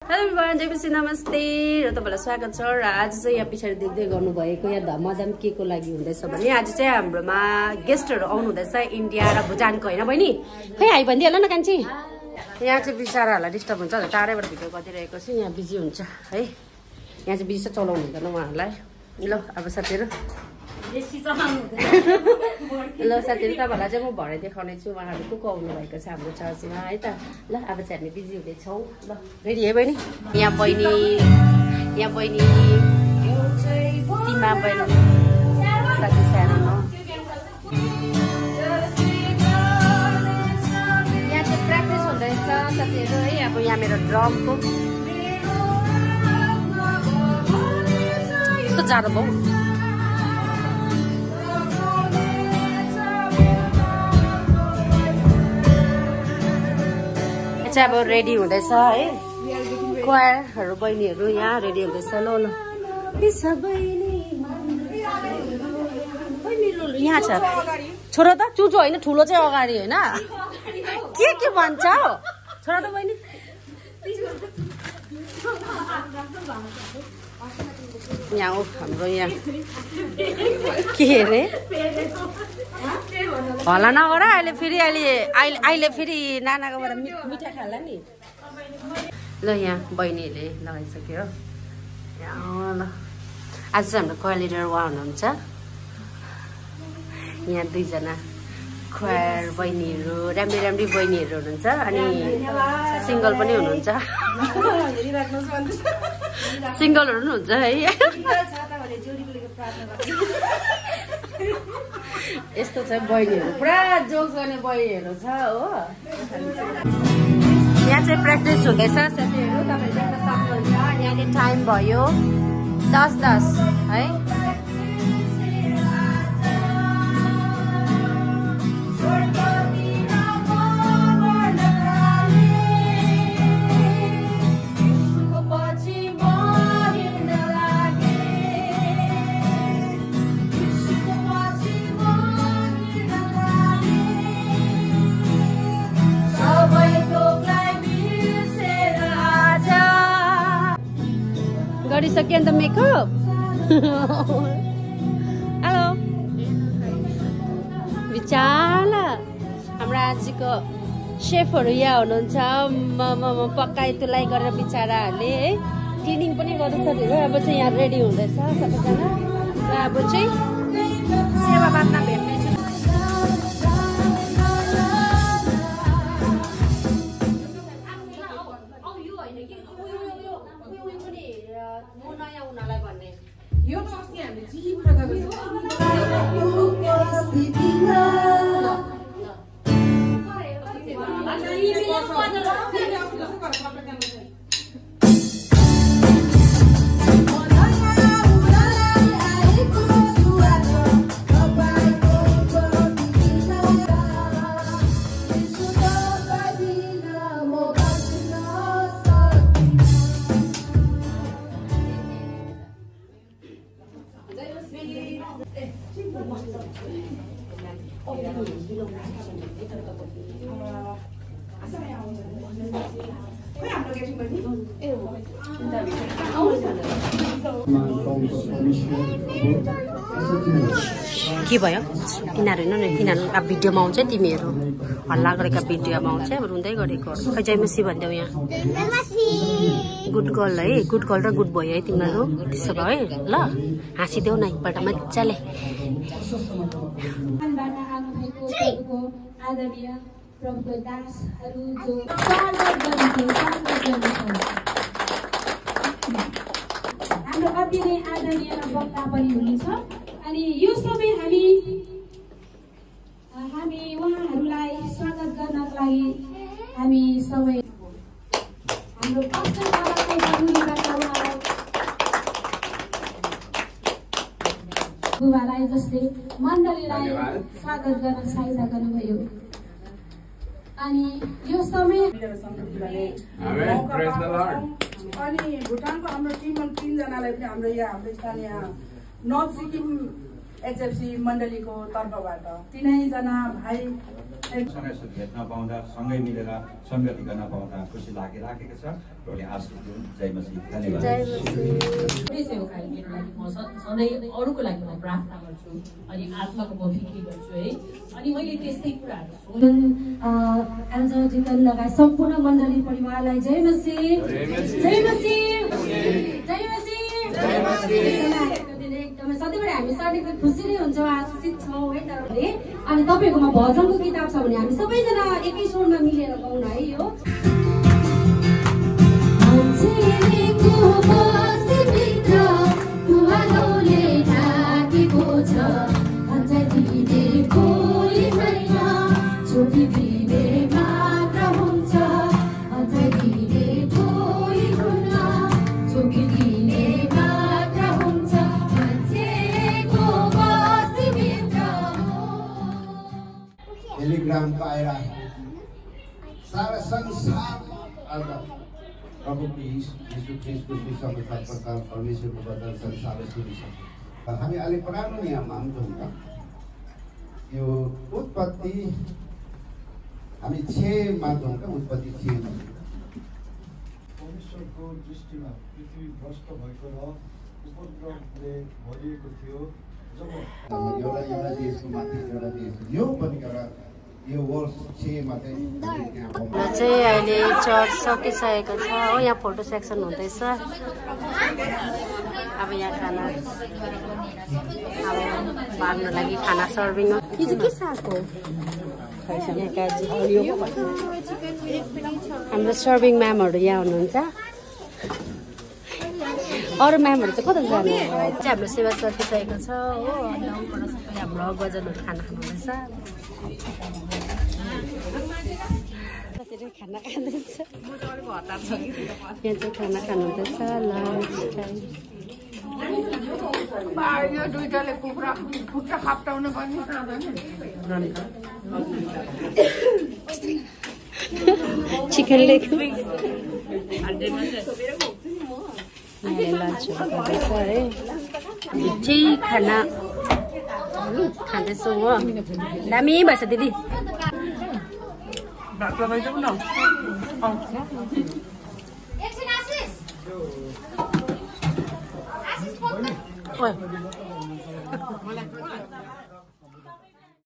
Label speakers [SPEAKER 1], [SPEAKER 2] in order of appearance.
[SPEAKER 1] Hello everyone, जयपछि नमस्ते र तपाईलाई स्वागत छ। र आज चाहिँ यहाँ पछाडि देख्दै गर्नुभएको यहाँ धमाधम के को लागि हुँदैछ भने आज चाहिँ हाम्रोमा गेस्टहरू आउनु हुँदैछ इन्डिया र भुटानको, हैन बहिनी? खै हाई भनिदिहाल न कान्छी। यहाँ चाहिँ बिचाराहरूलाई डिस्टर्ब हुन्छ, टाढैबाट भिडियो गरिदिरहेको छु। यहाँ बिजी हुन्छ है, यहाँ चाहिँ बिजी चलाउनु हुँदैन उहाँहरूलाई। ल अब साथीहरू ल साथीहरू तपाईँहरूलाई चाहिँ म भरे देखाउने छु उहाँहरू को आउनु भएको छ हाम्रो चर्चमा है त। ल अब चाहिँ हामी बिजी हुँदैछौँ। ल रेडी है बहिनी? यहाँ बहिनी सीमा बहिनी साथी सानो यहाँ चाहिँ प्र्याक्टिस हुँदैछ साथीहरू है। अब यहाँ मेरो ड्रमको कस्तो जाडो भयो। अब रेडी हुँदैछ है, क्वायरहरू बहिनीहरू यहाँ रेडी हुँदैछ। ल ल यहाँ छ छोरा त चुचो होइन, ठुलो चाहिँ अगाडि होइन। के भन्छ छोरा त बहिनी? यहाँ हो हाम्रो यहाँ के अरे हल्ला नगर अहिले फेरि अहिले फेरि नानाकोबाट मिठा खाला नि। ल यहाँ बहिनीहरूले लगाइसक्यो। ल आज चाहिँ हाम्रो क्वायर लिडर उहाँ हुनुहुन्छ। यहाँ दुईजना क्वायर बहिनीहरू राम्री बहिनीहरू हुनुहुन्छ अनि सिङ्गल पनि हुनुहुन्छ। सिङ्गलहरू पनि हुन्छ है। यस्तो छ बहिनीहरू, पुरा जोक्स गर्ने बहिनीहरू छ हो। यहाँ चाहिँ प्र्याक्टिस हुँदैछ साथीहरू, तपाईँले देख्न सक्नुहुन्छ। यहाँले टाइम भयो 10:10 है। गरिसक्यो नि त मेकअप। हेलो विचार हाम्रो आजको सेफहरू यहाँ हुनुहुन्छ। पक्काइ तुलाइ गरेर बिचाराहरूले है क्लिनिङ पनि गर्दैछ। अब चाहिँ यहाँ रेडी हुँदैछ सबैजना। र अब चाहिँ सेवा बादमा भेट्नेछु।
[SPEAKER 2] यो त अस्ति हामीले जिममा गएको
[SPEAKER 1] के भयो यिनीहरू हेर्नु न, यिनीहरू अब भिडियोमा आउँछ। तिमीहरू हल्ला गरेका भिडियोमा आउँछ। अब रुँदै गरेको खै जयमसी भनिदेऊ यहाँ। गुड गर्ल है, गुड गर्ल र गुड बोय है तिमीहरू। त्यसो भयो है। ल हाँसिदेऊ न एकपल्ट मजाले।
[SPEAKER 3] प्रभुको दासहरू जो स्वागत हाम्रो अति नै आदरणीय वक्ता पनि हुनुहुन्छ। अनि यो समय हामी उहाँहरूलाई स्वागत गर्नको लागि हामी सबै हाम्रो पक्षबाट बुबालाई जसले मण्डलीलाई स्वागत गर्न सहायता गर्नुभयो। अनि यो समय
[SPEAKER 2] अनि भुटानको हाम्रो टिम 3 जनालाई पनि हाम्रो यहाँ हाम्रो स्थानीय नर्थ सिक्किम
[SPEAKER 4] एचएफसी मण्डलीको तर्फबाट तीनैजना भाइ
[SPEAKER 5] सँगै भेट्न पाउँदा सँगै मिलेर सङ्गति गर्न पाउँदा खुसी लागिराखेको छ। रोली आशिष दिउँ। जय मसी। धन्यवाद।
[SPEAKER 6] सेवाकाई मेरो लागि म सधैँ अरूको लागि म प्रार्थना गर्छु अनि आत्माको म फिक्री गर्छु है। अनि मैले त्यस्तै कुराहरू
[SPEAKER 3] एल्जोजिकल लगायत सम्पूर्ण मण्डली परिवारलाई जय मसी, जय मसी, जय मसी। एकदमै सधैँभरि हामी सर्नेको खुसी नै हुन्छौँ, आशिषित छौँ है। तर अनि तपाईँहरूकोमा भजनको किताब छ भने हामी सबैजना एकै स्वरमा मिलेर गाउँ है। यो
[SPEAKER 7] टेलिग्राम पाएर सारा संसार प्रभु यीशु ख्रिस्टको सुसमाचार प्रचार परमेश्वरको वचन संसारले सुनिसक्छ। हामी अहिले पुरानो नियममा पनि छौँ त यो उत्पत्ति हामी 6मा छौँ त उत्पत्ति 6मा
[SPEAKER 8] परमेश्वरको दृष्टिमा पृथ्वी भ्रष्ट भएको र उपद्रवले भरिएको थियो। जब
[SPEAKER 7] एउटा देशको माथि एउटा देश यो पनि एउटा यो वर्ष 6मा चाहिँ
[SPEAKER 1] अहिले चर्च सकिसकेको छ हो। यहाँ फोटो सेक्सन हुँदैछ। अब यहाँ खाना अब बाँड्नु लागि खाना सर्भिङ यो चाहिँ के साको हाम्रो सर्भिङ म्यामहरू यहाँ हुनुहुन्छ। अरू म्यामहरू चाहिँ कता जानु हाम्रो सेवा सकिसकेको छ हो। अनि यहाँ भ्लग बजारहरू खाना खानुहुँदैछ। खाना खाँदैछ यहाँ चाहिँ खाना खानुहुँदैछ लन्च टाइम।
[SPEAKER 2] यो दुईटाले कुखुरा खुट्टा खाप्टाउनु पर्ने
[SPEAKER 1] चिकन लेग लन्चहरू गर्दैछ है। चाहिँ खाना खाँदैछौँ हो। दामी भएछ दिदी।